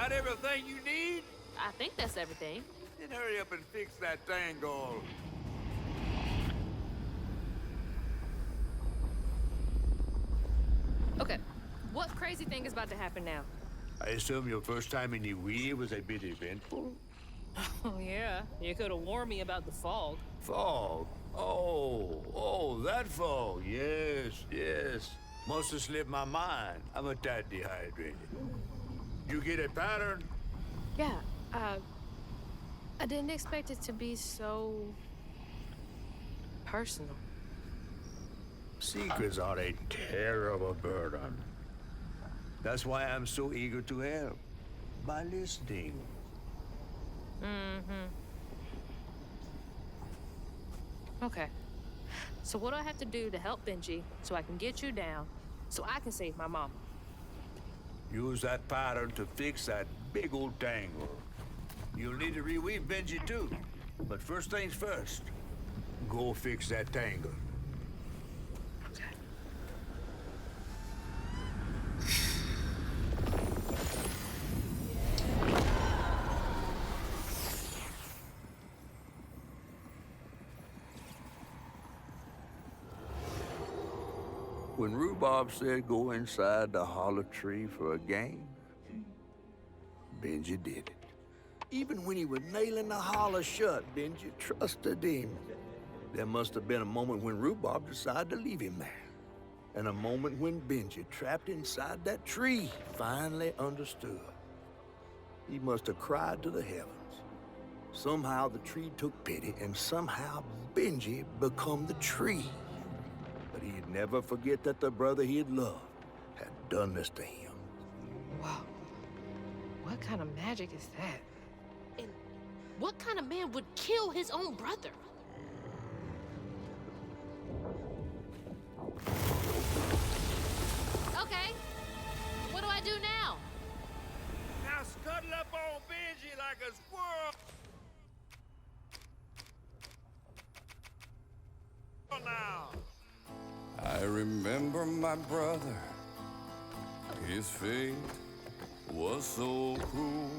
Got everything you need? I think that's everything. Then hurry up and fix that tangle. Okay, what crazy thing is about to happen now? I assume your first time in the Wii was a bit eventful? Oh, yeah. You could have warned me about the fog. Fog? Oh, that fog. Yes. Must have slipped my mind. I'm a tad dehydrated. You get a pattern? Yeah, I didn't expect it to be so personal. Secrets are a terrible burden. That's why I'm so eager to help. By listening. Okay. So what do I have to do to help Benji so I can get you down so I can save my mom? Use that pattern to fix that big old tangle. You'll need to reweave Benji too. But first things first, go fix that tangle. Okay. When Rhubarb said go inside the hollow tree for a game, Benji did it. Even when he was nailing the hollow shut, Benji trusted him. There must have been a moment when Rhubarb decided to leave him there. And a moment when Benji, trapped inside that tree, finally understood. He must have cried to the heavens. Somehow the tree took pity, and somehow Benji become the tree. But he'd never forget that the brother he'd loved had done this to him. Wow. What kind of magic is that? And what kind of man would kill his own brother? Okay. What do I do now? Now scuttle up on Benji like a squirrel. Now. I remember my brother. His fate was so cruel.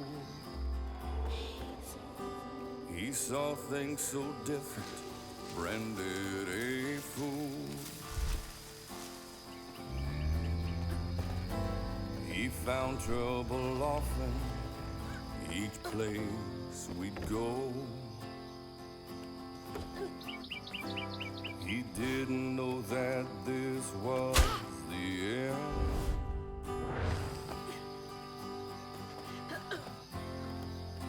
He saw things so different, branded a fool. He found trouble often, each place we'd go. He didn't know that this was the end.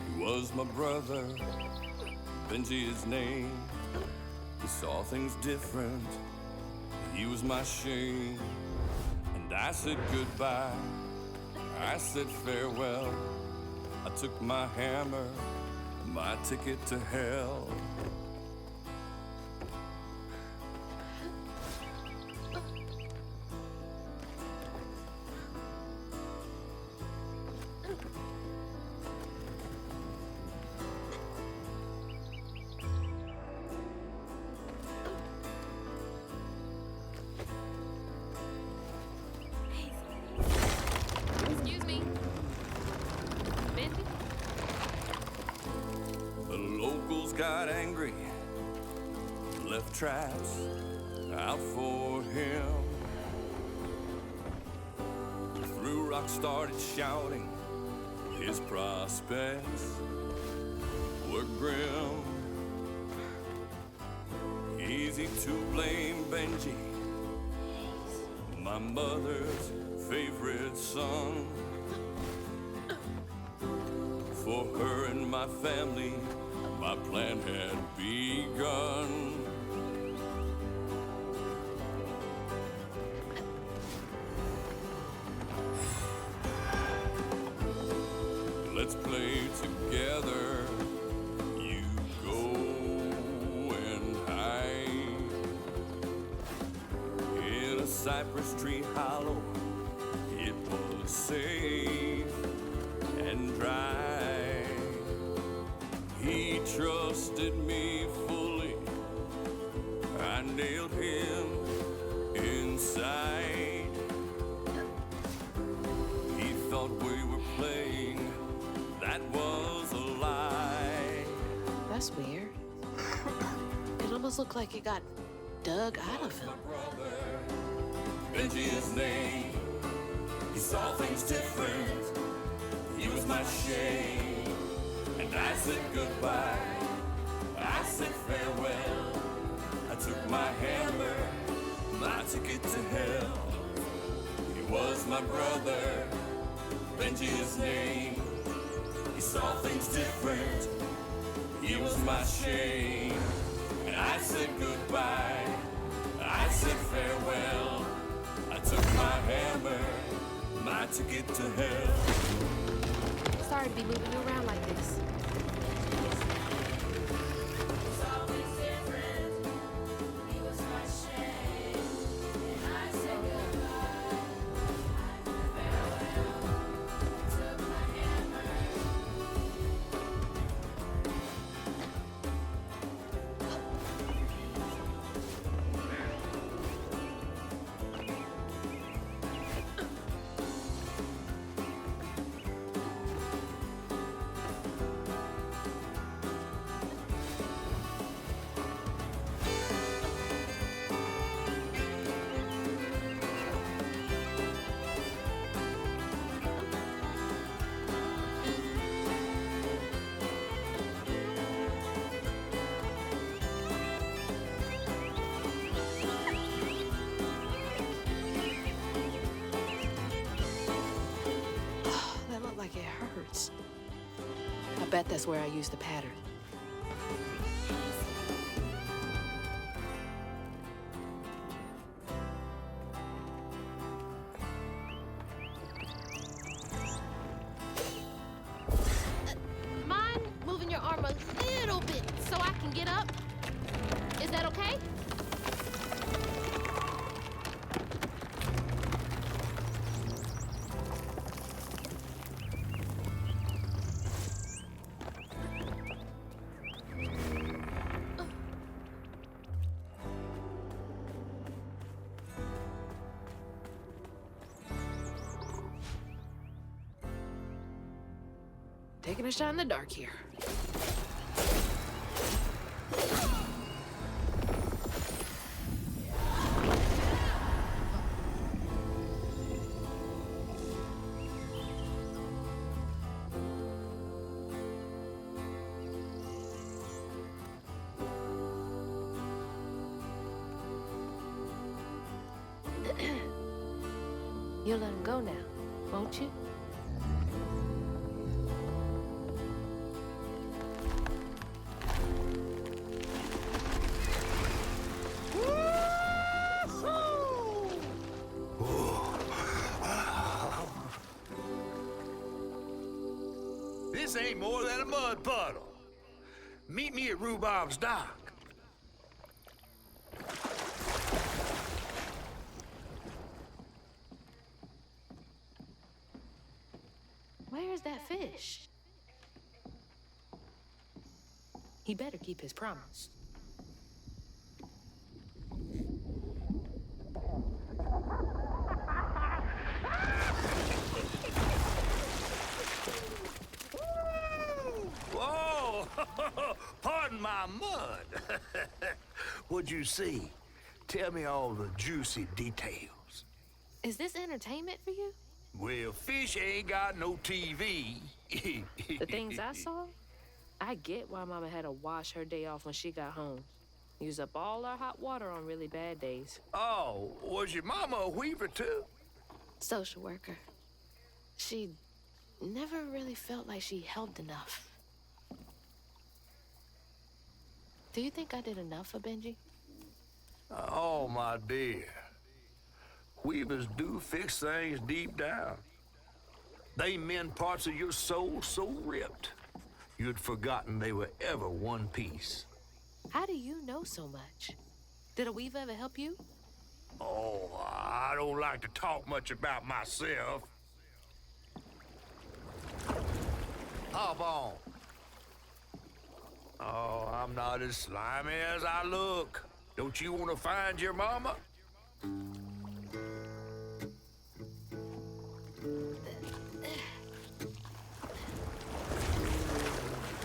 He was my brother, Benji his name. He saw things different, he was my shame. And I said goodbye, I said farewell. I took my hammer, my ticket to hell. Excuse me. Benji? The locals got angry, left traps out for him. Threw rocks, started shouting, his prospects were grim. Easy to blame Benji, my mother's favorite son. For her and my family, my plan had begun. Let's play together. You go and hide in a cypress tree hollow. It was safe and dry. He trusted me fully. I nailed him inside. He thought we were playing, almost look like it got dug out of him. Benji his name. He saw things different. He was my shame. And I said goodbye. I said farewell. I took my hammer, my ticket to hell. He was my brother. Benji his name. He saw things different. He was my shame. And I said goodbye. I said farewell. I took my hammer, my ticket to hell. Sorry to be moving you around like this. Like it hurts. I bet that's where I used the pattern. Mind moving your arm a little bit so I can get up? Is that okay? Taking a shot in the dark here. You'll let him go now, won't you? This ain't more than a mud puddle. Meet me at Rhubob's dock. Where's that fish? He better keep his promise. Whoa! Pardon my mud. What'd you see? Tell me all the juicy details. Is this entertainment for you? Well, fish ain't got no TV. The things I saw? I get why Mama had to wash her day off when she got home. Use up all our hot water on really bad days. Oh, was your mama a weaver too? Social worker. She never really felt like she helped enough. Do you think I did enough for Benji? Oh, my dear. Weavers do fix things deep down. They mend parts of your soul so ripped, you'd forgotten they were ever one piece. How do you know so much? Did a weaver ever help you? Oh, I don't like to talk much about myself. Hop on. Oh, I'm not as slimy as I look. Don't you want to find your mama?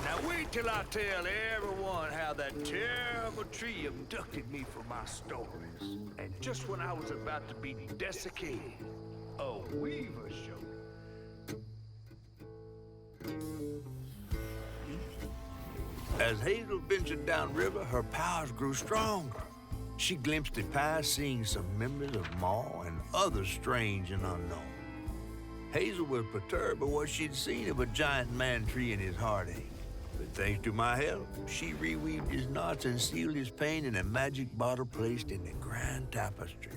Now wait till I tell everyone how how that terrible tree abducted me for my stories. And just when I was about to be desiccated, a weaver showed up. As Hazel ventured downriver, her powers grew stronger. She glimpsed it past, seeing some memories of Ma and others strange and unknown. Hazel was perturbed by what she'd seen of a giant man tree in his heartache. But thanks to my help, she reweaved his knots and sealed his pain in a magic bottle placed in the grand tapestry.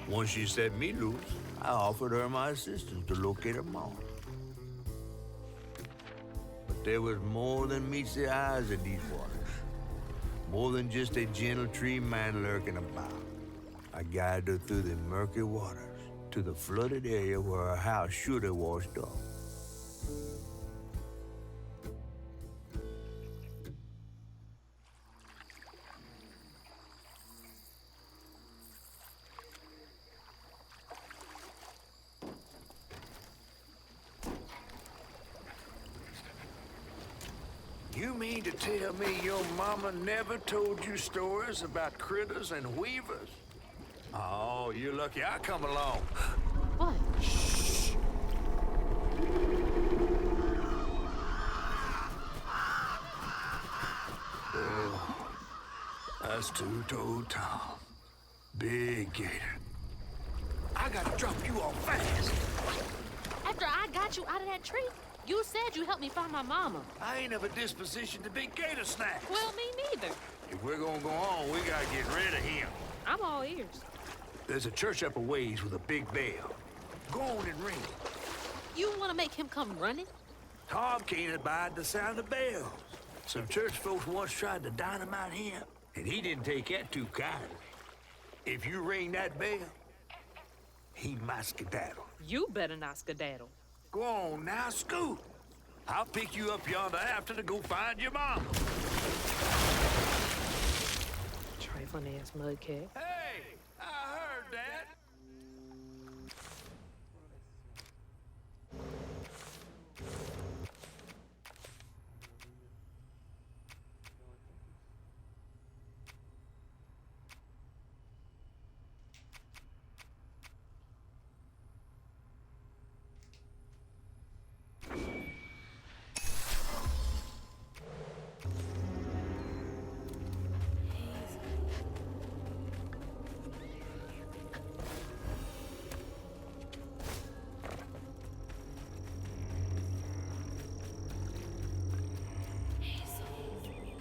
Once she set me loose, I offered her my assistance to locate her mom. But there was more than meets the eyes in these waters. More than just a gentle tree man lurking about. I guided her through the murky waters to the flooded area where her house should have washed off. You mean to tell me your mama never told you stories about critters and weavers? Oh, you're lucky I come along. What? Shh. Oh, that's Two-Toed Tom. Big gator. I gotta drop you off fast. After I got you out of that tree, you said you helped me find my mama. I ain't of a disposition to be gator snacks. Well, me neither. If we're gonna go on, we gotta get rid of him. I'm all ears. There's a church up a ways with a big bell. Go on and ring it. You want to make him come running? Tom can't abide the sound of bells. Some church folks once tried to dynamite him, and he didn't take that too kindly. If you ring that bell, he might skedaddle. You better not skedaddle. Go on now, scoot. I'll pick you up yonder after to go find your mom. Trifling ass mudcat. Hey, I heard that.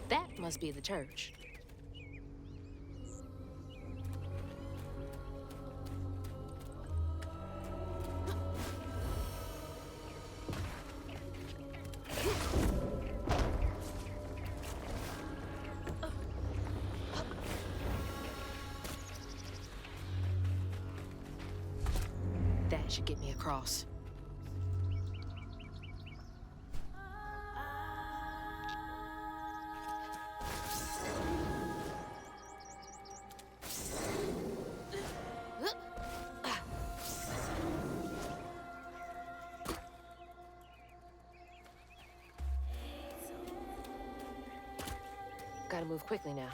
That must be the church. That should get me across. Gotta move quickly now.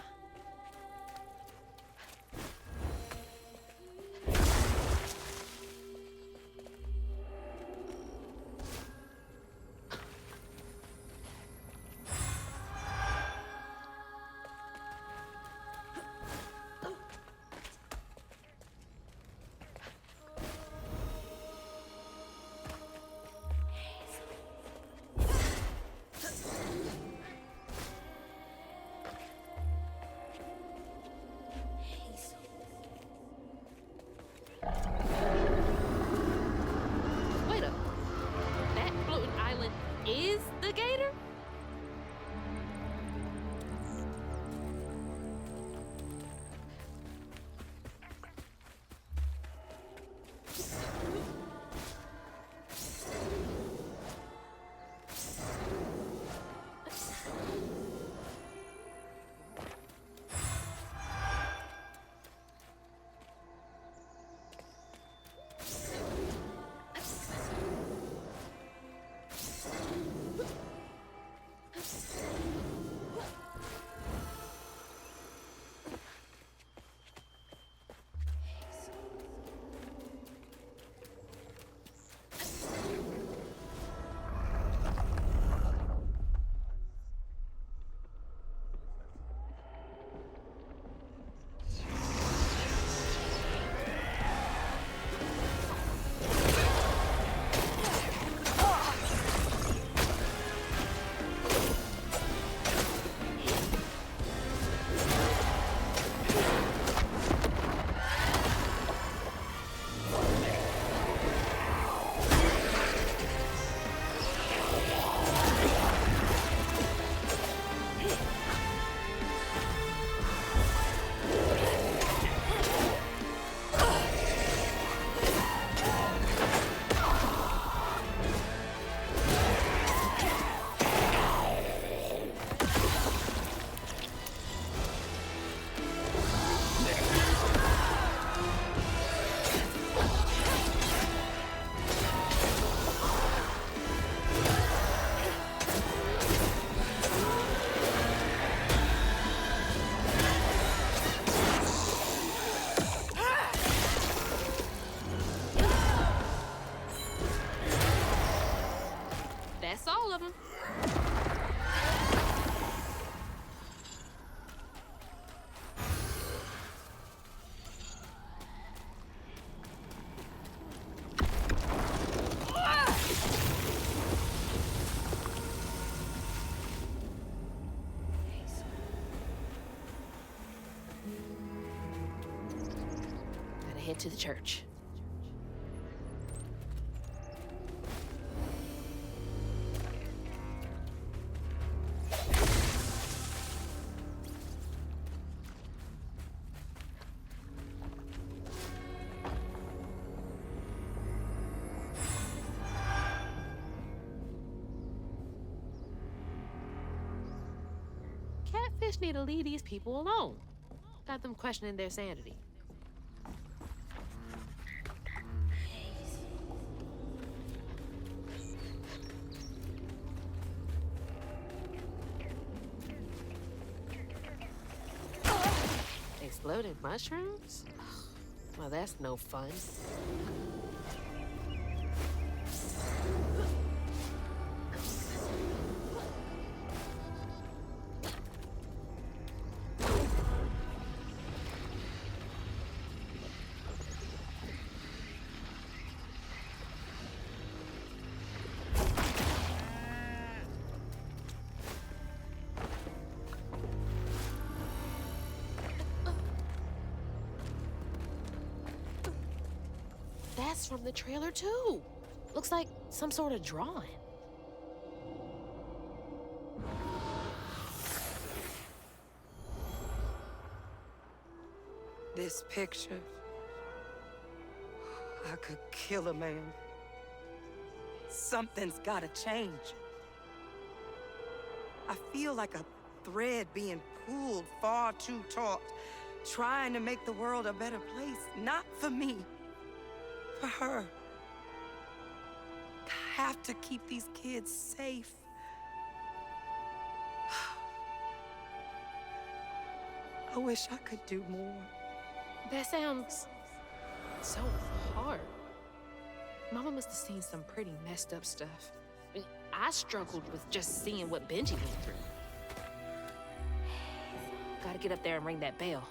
head to the church. Catfish need to leave these people alone. Got them questioning their sanity. Exploded mushrooms? Well, that's no fun. That's from the trailer, too. Looks like some sort of drawing. This picture, I could kill a man. Something's gotta change. I feel like a thread being pulled far too taut, trying to make the world a better place. Not for me, for her. I have to keep these kids safe. I wish I could do more. That sounds so hard. Mama must have seen some pretty messed up stuff. I struggled with just seeing what Benji went through. Gotta get up there and ring that bell.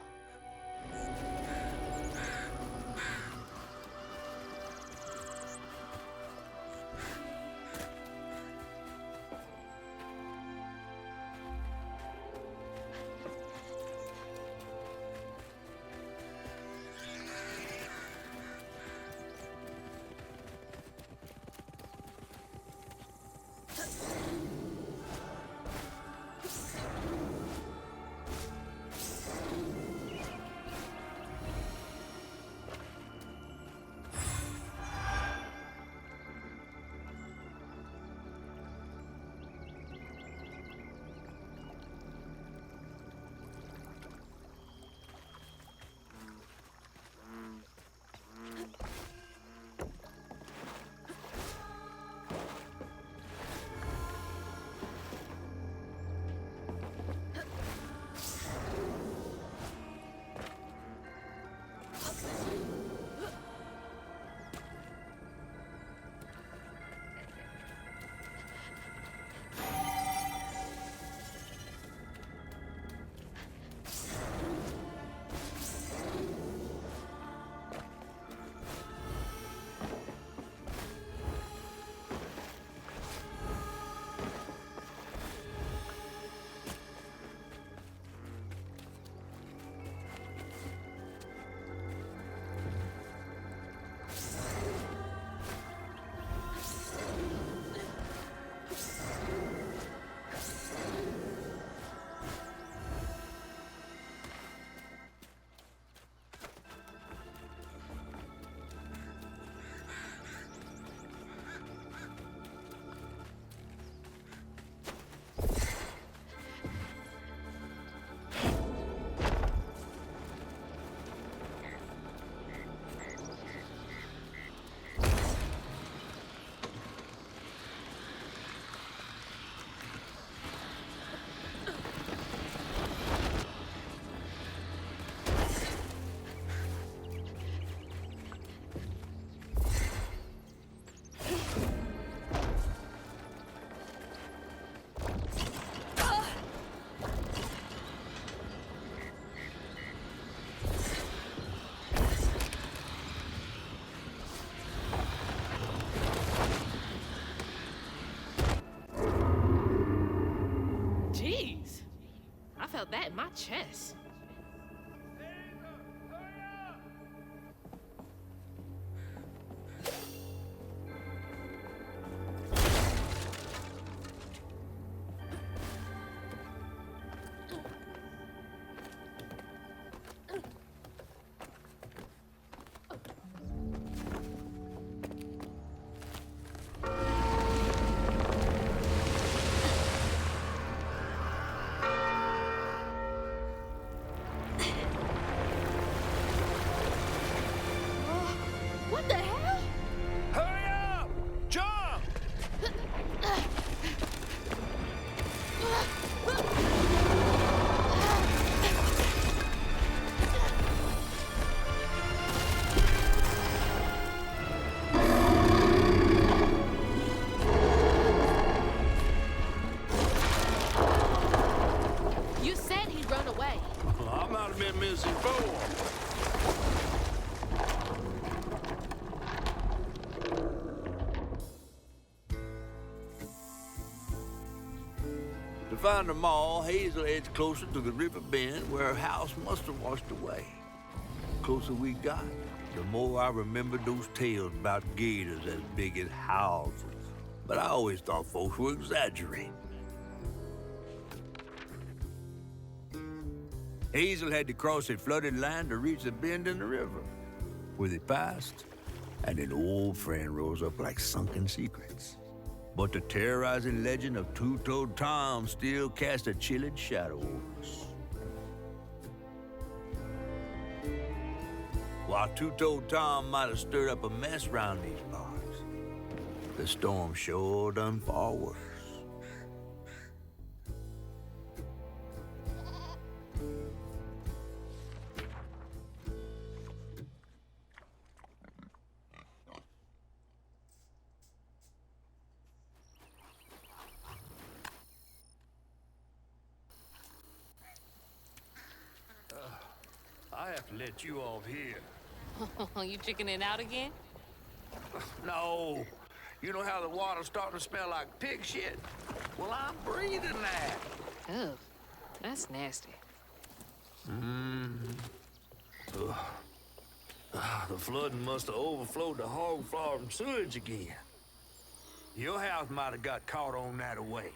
That in my chest. find them all, Hazel heads closer to the river bend where her house must have washed away. The closer we got, the more I remembered those tales about gators as big as houses. But I always thought folks were exaggerating. Hazel had to cross a flooded land to reach the bend in the river, where they passed, and an old friend rose up like sunken secrets. But the terrorizing legend of Two-Toed Tom still cast a chilling shadow over us. While Two-Toed Tom might have stirred up a mess round these parts, the storm sure done far worse. I have to let you off here. You chickening out again? No. You know how the water's starting to smell like pig shit? Well, I'm breathing that. Ugh, that's nasty. The flooding must have overflowed the hog farm sewage again. Your house might have got caught on that way,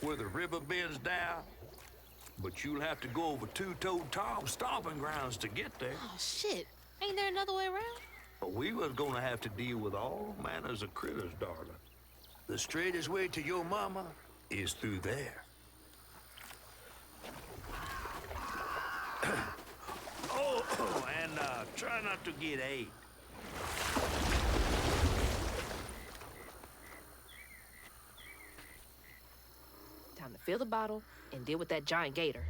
where the river bends down. But you'll have to go over Two-Toed Tom's stomping grounds to get there. Oh, shit. Ain't there another way around? But we was gonna have to deal with all manners of critters, darling. The straightest way to your mama is through there. And try not to get AIDS. Time to fill the bottle and deal with that giant gator.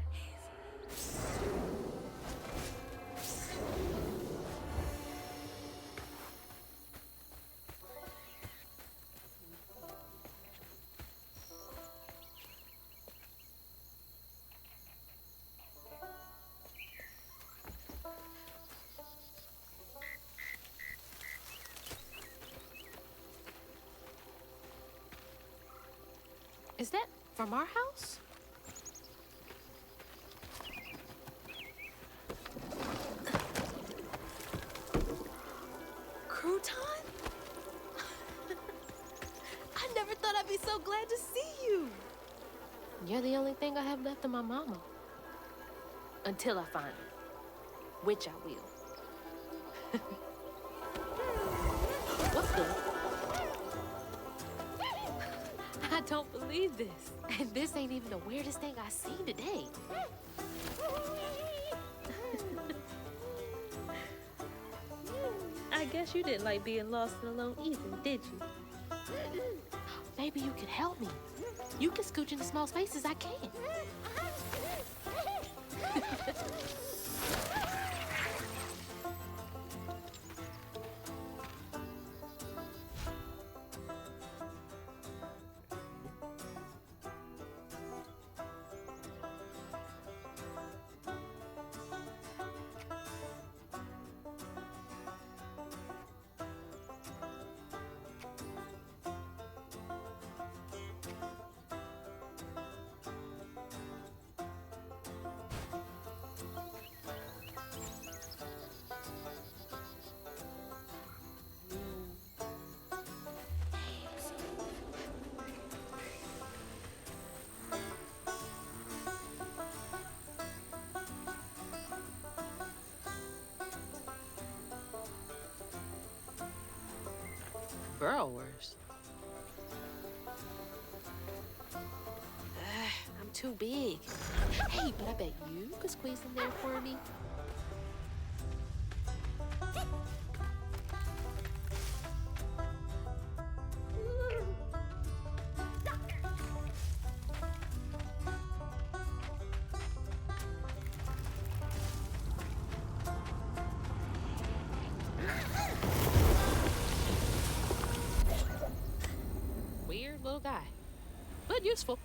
Is that from our house? Crouton? I never thought I'd be so glad to see you. You're the only thing I have left of my mama. Until I find her. Which I will. What's good? I don't believe this. And this ain't even the weirdest thing I've seen today. I guess you didn't like being lost and alone either, did you? Maybe you could help me. You can scooch into small spaces I can't. Burrowers. I'm too big. Hey, but I bet you could squeeze in there for me. Weird little guy, but useful.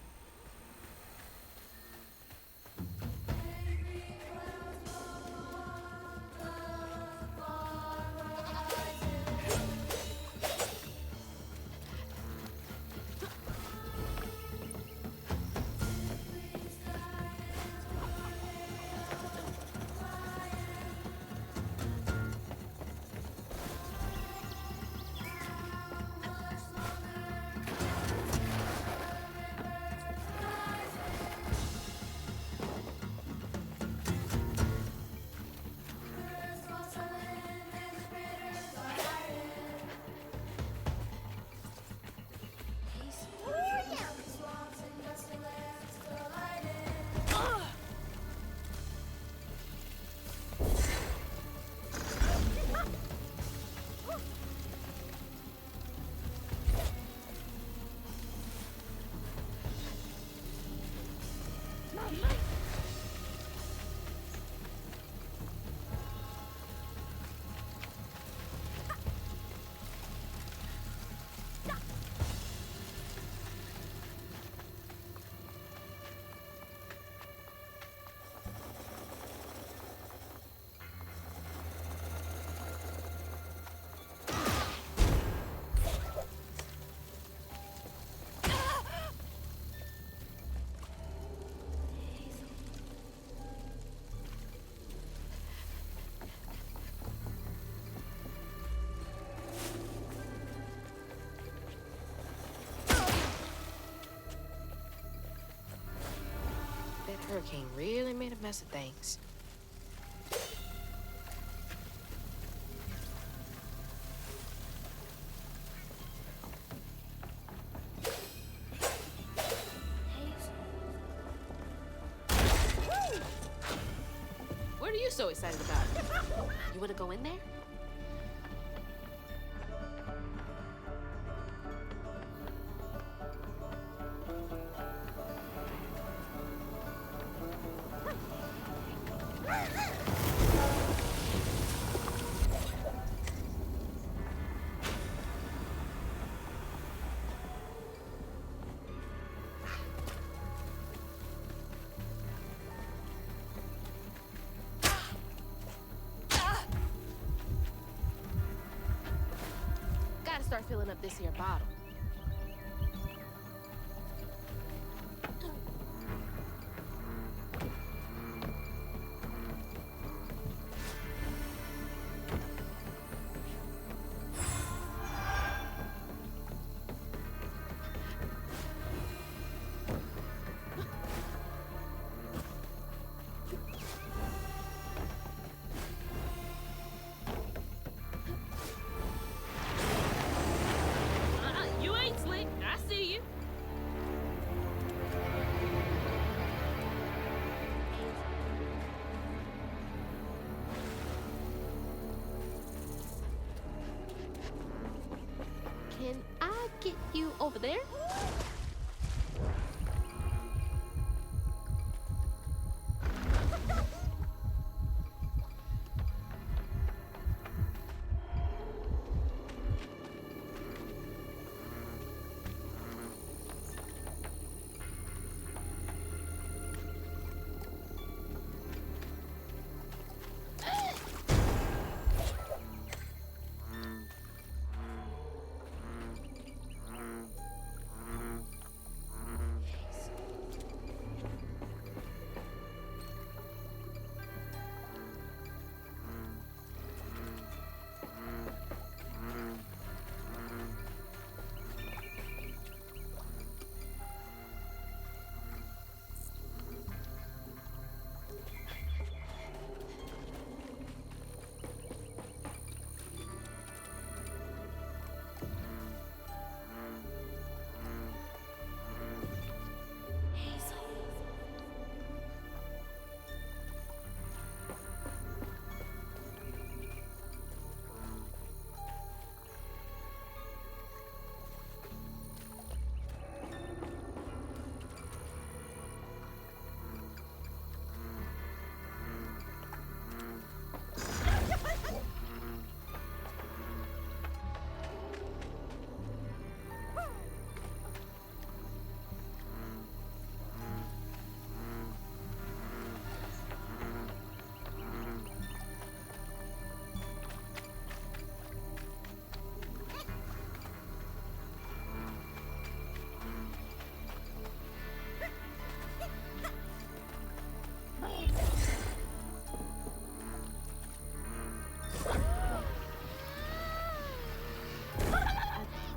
hurricane really made a mess of things. What are you so excited about? You want to go in there? Gotta start filling up this here bottle. You ain't slick. I see you. Can I get you over there?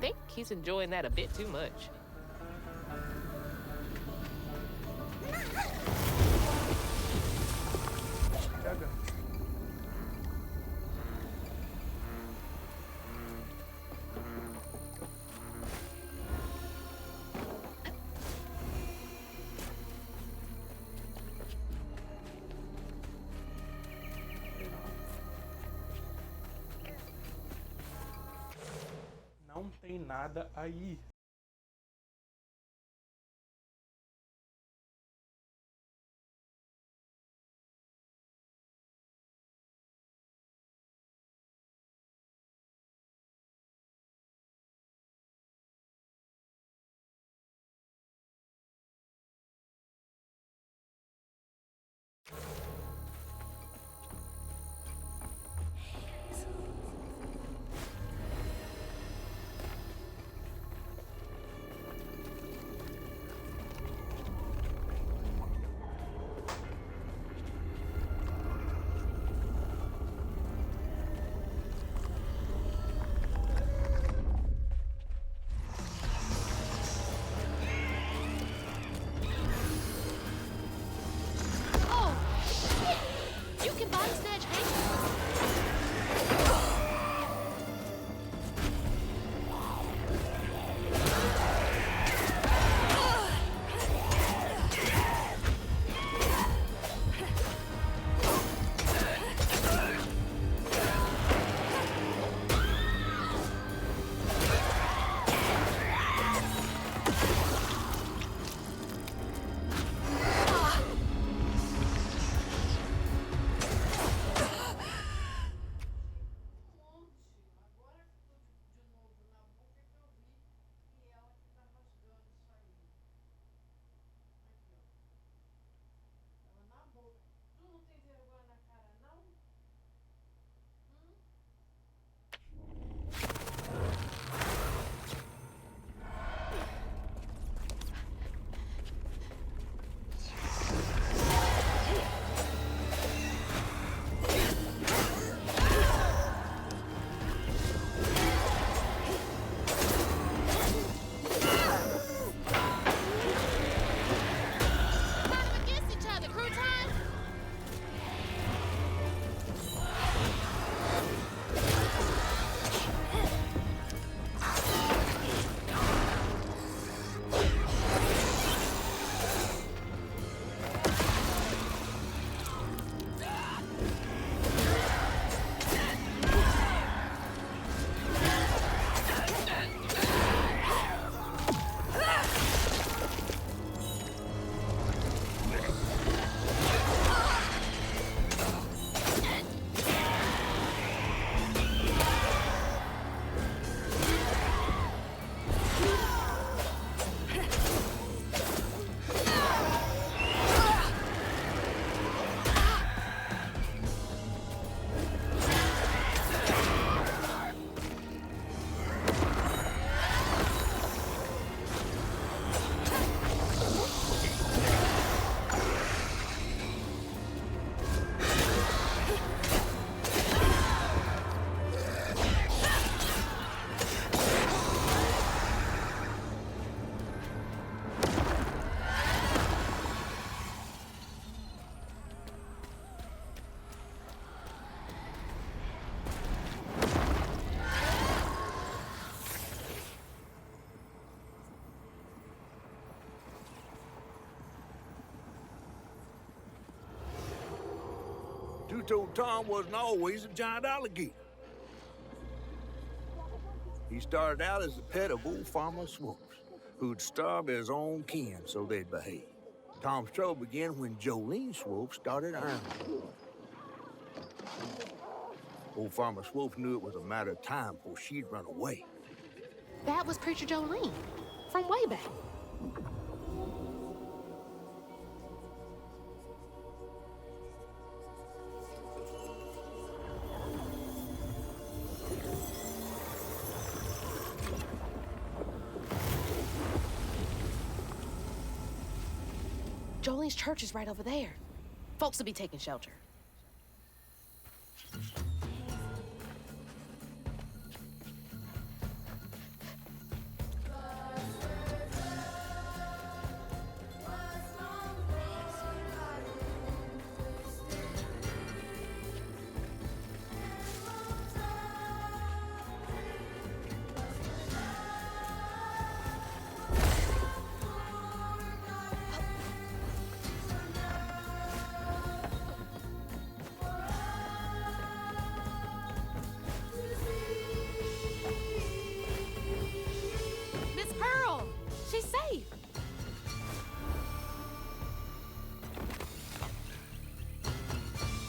I think he's enjoying that a bit too much. Não tem nada aí. told Tom wasn't always a giant alligator. He started out as the pet of old Farmer Swoops, who'd starve his own kin so they'd behave. Tom's trouble began when Jolene Swope started ironing. Old Farmer Swope knew it was a matter of time before she'd run away. That was Preacher Jolene from way back. Jolene's church is right over there. Folks will be taking shelter. Miss Pearl, she's safe.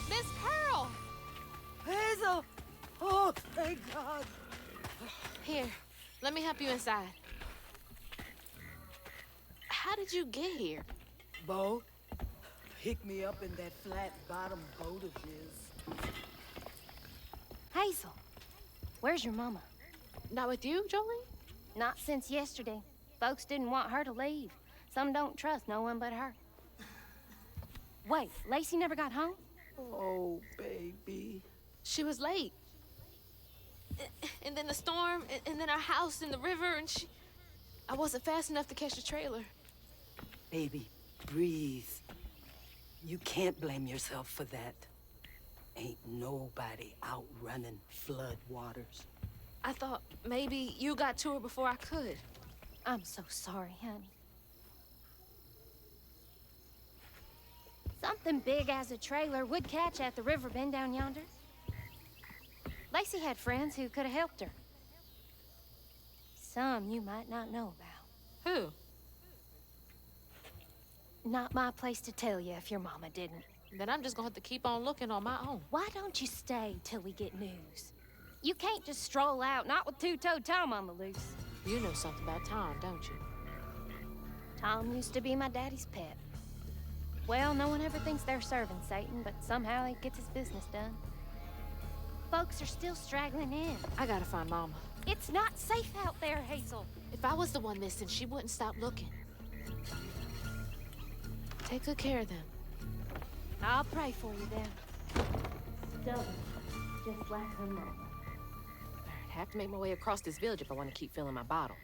Miss Pearl! Hazel! Oh, thank God. Here, let me help you inside. How did you get here? Bo, pick me up in that flat-bottom boat of his. Hazel, where's your mama? Not with you, Jolene? Not since yesterday. Folks didn't want her to leave. Some don't trust no one but her. Wait, Lacey never got home? Oh, baby. She was late. And then the storm, and then our house in the river, and I wasn't fast enough to catch the trailer. Baby, breathe. You can't blame yourself for that. Ain't nobody outrunning flood waters. I thought maybe you got to her before I could. I'm so sorry, honey. Something big as a trailer would catch at the river bend down yonder. Lacey had friends who could have helped her. Some you might not know about. Who? Not my place to tell you if your mama didn't. Then I'm just gonna have to keep on looking on my own. Why don't you stay till we get news? You can't just stroll out, not with two-toed Tom on the loose. You know something about Tom, don't you? Tom used to be my daddy's pet. Well, no one ever thinks they're serving Satan, but somehow he gets his business done. Folks are still straggling in. I gotta find Mama. It's not safe out there, Hazel. If I was the one missing, she wouldn't stop looking. Take good care of them. I'll pray for you then. Stubborn, just like her mama. I'd have to make my way across this village if I want to keep filling my bottle.